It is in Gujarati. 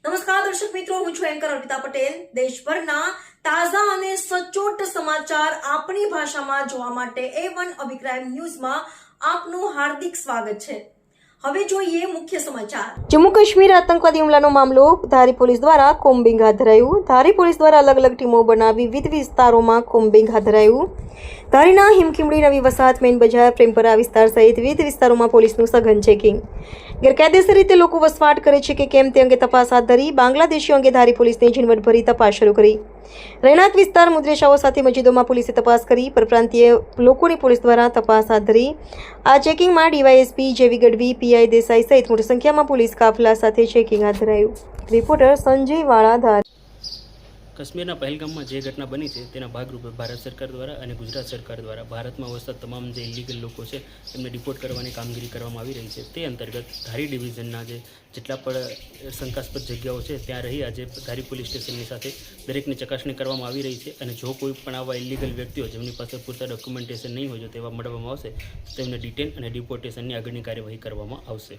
નમસ્કાર દર્શક મિત્રો, હું છું એન્કર અર્પિતા પટેલ। દેશભરના તાજા અને સચોટ સમાચાર આપણી ભાષામાં જોવા માટે A1 અભિપ્રાય ન્યૂઝમાં આપનું હાર્દિક સ્વાગત છે। હવે જોઈએ મુખ્ય સમાચાર। જમ્મુ કાશ્મીર આતંકવાદી હુમલાનો મામલો ધારી પોલીસ દ્વારા કોમ્બિંગ હાથ ધરાયું। ધારી પોલીસ દ્વારા અલગ અલગ ટીમો બનાવી વિવિધ વિસ્તારોમાં કોમ્બિંગ હાથ ધરાયું। ધારીના હિમખીમડી, નવી વસાહત, મેઇન બજાર, પ્રેમપરા વિસ્તાર સહિત વિવિધ વિસ્તારોમાં પોલીસનું સઘન ચેકિંગ। ગેરકાયદેસર રીતે લોકો વસવાટ કરે છે કે કેમ તે અંગે તપાસ હાથ ધરી। બાંગ્લાદેશીઓ અંગે ધારી પોલીસને ઝીણવટભરી તપાસ શરૂ કરી। રહેણાંક વિસ્તાર, મુદ્રેશાઓ સાથે મસ્જિદોમાં પોલીસે તપાસ કરી। પરપ્રાંતીય લોકોની પોલીસ દ્વારા તપાસ હાથ ધરી। આ ચેકિંગમાં ડીવાયએસપી જેવી ગઢવી, પીઆઈ દેસાઈ સહિત મોટી સંખ્યામાં પોલીસ કાફલા સાથે ચેકિંગ હાથ ધરાયું। રિપોર્ટર સંજય વાળા, ધારી। કાશ્મીરના પહેલગામમાં જે ઘટના બની છે તેના ભાગરૂપે ભારત સરકાર દ્વારા અને ગુજરાત સરકાર દ્વારા ભારતમાં વસતા તમામ જે ઇલીગલ લોકો છે તેમને ડિપોર્ટ કરવાની કામગીરી કરવામાં આવી રહી છે। તે અંતર્ગત ધારી ડિવિઝનના જેટલા પણ શંકાસ્પદ જગ્યાઓ છે ત્યાં રહી આજે ધારી પોલીસ સ્ટેશનની સાથે દરેકની ચકાસણી કરવામાં આવી રહી છે અને જો કોઈ પણ આવા ઇલીગલ વ્યક્તિઓ જેમની પાસે પૂરતા ડોક્યુમેન્ટેશન નહીં હોય, જો તેવા મળવામાં આવશે તો તેમને ડિટેન અને ડિપોર્ટેશનની આગળની કાર્યવાહી કરવામાં આવશે।